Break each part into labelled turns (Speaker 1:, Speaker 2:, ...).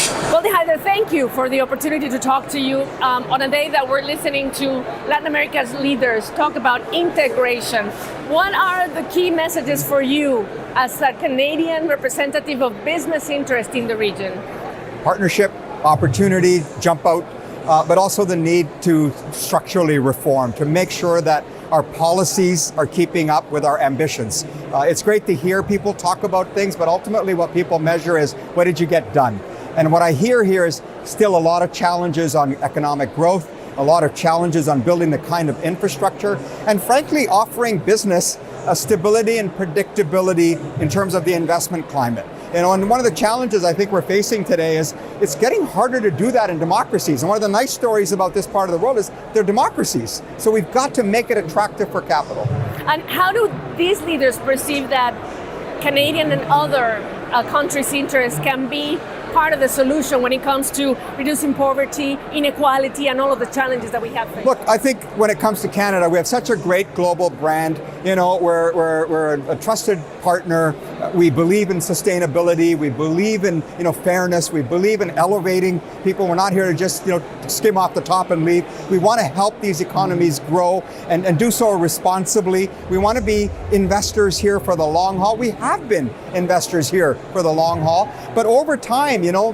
Speaker 1: Well, Heider, thank you for the opportunity to talk to you on a day that we're listening to Latin America's leaders talk about integration. What are the key messages for you as a Canadian representative of business interest in the region?
Speaker 2: Partnership, opportunity, jump out, but also the need to structurally reform, to make sure that our policies are keeping up with our ambitions. It's great to hear people talk about things, but ultimately what people measure is, what did you get done? And what I hear here is still a lot of challenges on economic growth, a lot of challenges on building the kind of infrastructure, and frankly, offering business a stability and predictability in terms of the investment climate. You know, and one of the challenges I think we're facing today is it's getting harder to do that in democracies. And one of the nice stories about this part of the world is they're democracies. So we've got to make it attractive for capital.
Speaker 1: And how do these leaders perceive that Canadian and other countries' interests can be part of the solution when it comes to reducing poverty, inequality, and all of the challenges that we have faced?
Speaker 2: Look, I think when it comes to Canada, we have such a great global brand. You know, we're a trusted partner. We believe in sustainability. We believe in, you know, fairness. We believe in elevating people. We're not here to just, you know, skim off the top and leave. We want to help these economies grow and do so responsibly. We want to be investors here for the long haul. We have been investors here for the long haul. But over time, you know,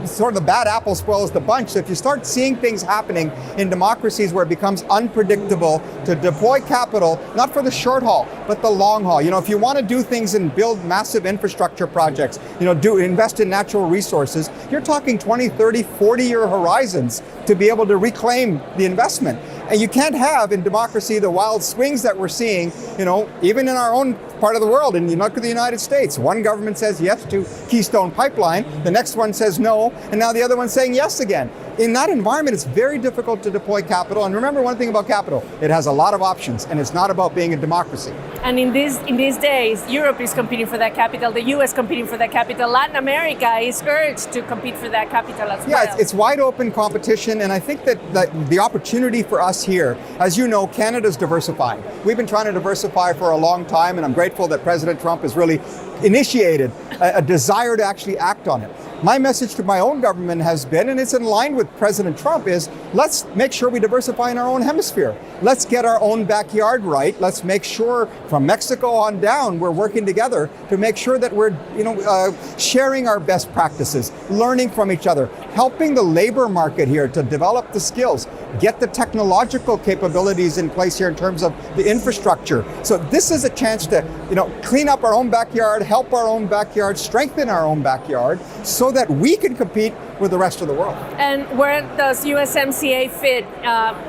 Speaker 2: sort of the bad apple spoils the bunch. So if you start seeing things happening in democracies where it becomes unpredictable to deploy capital, not for the short haul, but the long haul. You know, if you want to do things and build massive infrastructure projects, you know, invest in natural resources, you're talking 20, 30, 40-year horizons to be able to reclaim the investment. And you can't have in democracy the wild swings that we're seeing, you know, even in our own part of the world. And you look at the United States, one government says yes to Keystone Pipeline, the next one says no, and now the other one's saying yes again. In that environment, it's very difficult to deploy capital. And remember one thing about capital, it has a lot of options, and it's not about being a democracy.
Speaker 1: And in these days, Europe is competing for that capital, the US competing for that capital, Latin America is urged to compete for that capital as well.
Speaker 2: Yeah, it's wide open competition, and I think that the opportunity for us here, as you know, Canada's diversifying. We've been trying to diversify for a long time, and I'm grateful that President Trump has really initiated a desire to actually act on it. My message to my own government has been, and it's in line with President Trump, is let's make sure we diversify in our own hemisphere. Let's get our own backyard right. Let's make sure from Mexico on down, we're working together to make sure that we're, you know, sharing our best practices, learning from each other, helping the labor market here to develop the skills, get the technological capabilities in place here in terms of the infrastructure. So this is a chance to, you know, clean up our own backyard, help our own backyard, strengthen our own backyard, so that we can compete with the rest of the world.
Speaker 1: And where does USMCA fit,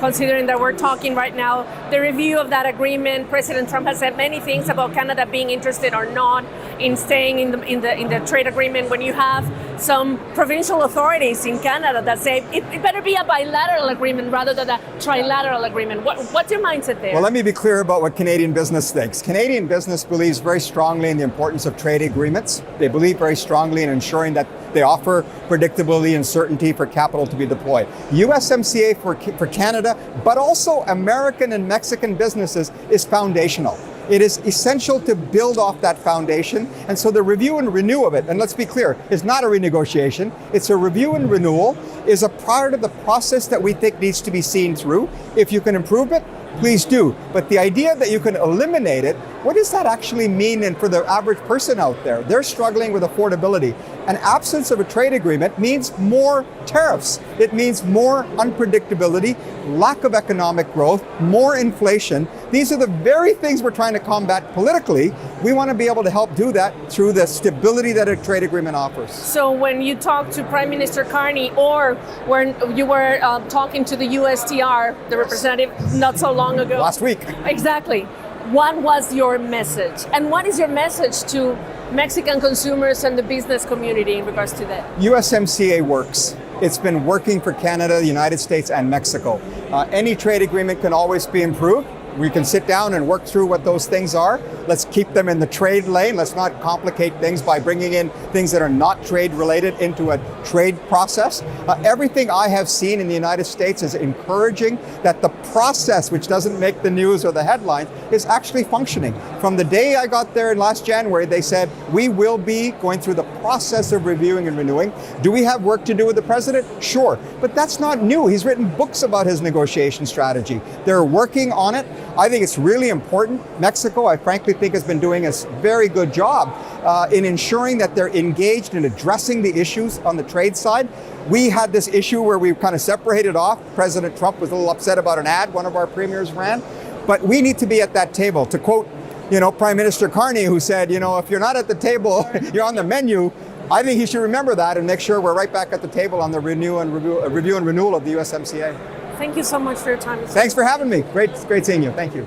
Speaker 1: considering that we're talking right now, the review of that agreement? President Trump has said many things about Canada being interested or not in staying in the trade agreement, when you have some provincial authorities in Canada that say it better be a bilateral agreement rather than a trilateral agreement. What's your mindset there?
Speaker 2: Well, let me be clear about what Canadian business thinks. Canadian business believes very strongly in the importance of trade agreements. They believe very strongly in ensuring that they offer predictability and certainty for capital to be deployed. USMCA for Canada, but also American and Mexican businesses, is foundational. It is essential to build off that foundation. And so the review and renew of it, and let's be clear, is not a renegotiation. It's a review and renewal, is a part of the process that we think needs to be seen through. If you can improve it, please do. But the idea that you can eliminate it, what does that actually mean? And for the average person out there, they're struggling with affordability. An absence of a trade agreement means more tariffs. It means more unpredictability, lack of economic growth, more inflation. These are the very things we're trying to combat politically. We want to be able to help do that through the stability that a trade agreement offers.
Speaker 1: So when you talk to Prime Minister Carney, or when you were talking to the USTR, the representative, not so long ago.
Speaker 2: Last week.
Speaker 1: Exactly. What was your message? And what is your message to Mexican consumers and the business community in regards to that?
Speaker 2: USMCA works. It's been working for Canada, the United States, and Mexico. Any trade agreement can always be improved, We can sit down and work through what those things are. Let's keep them in the trade lane. Let's not complicate things by bringing in things that are not trade related into a trade process. Everything I have seen in the United States is encouraging that the process, which doesn't make the news or the headlines, is actually functioning. From the day I got there last January, they said, we will be going through the process of reviewing and renewing. Do we have work to do with the president? Sure, but that's not new. He's written books about his negotiation strategy. They're working on it. I think it's really important. Mexico, I frankly think, has been doing a very good job in ensuring that they're engaged in addressing the issues on the trade side. We had this issue where we kind of separated off. President Trump was a little upset about an ad one of our premiers ran, but we need to be at that table. To quote, Prime Minister Carney, who said, if you're not at the table, you're on the menu. I think he should remember that and make sure we're right back at the table on the review and renewal of the USMCA.
Speaker 1: Thank you so much for your time.
Speaker 2: Thanks for having me. Great seeing you. Thank you.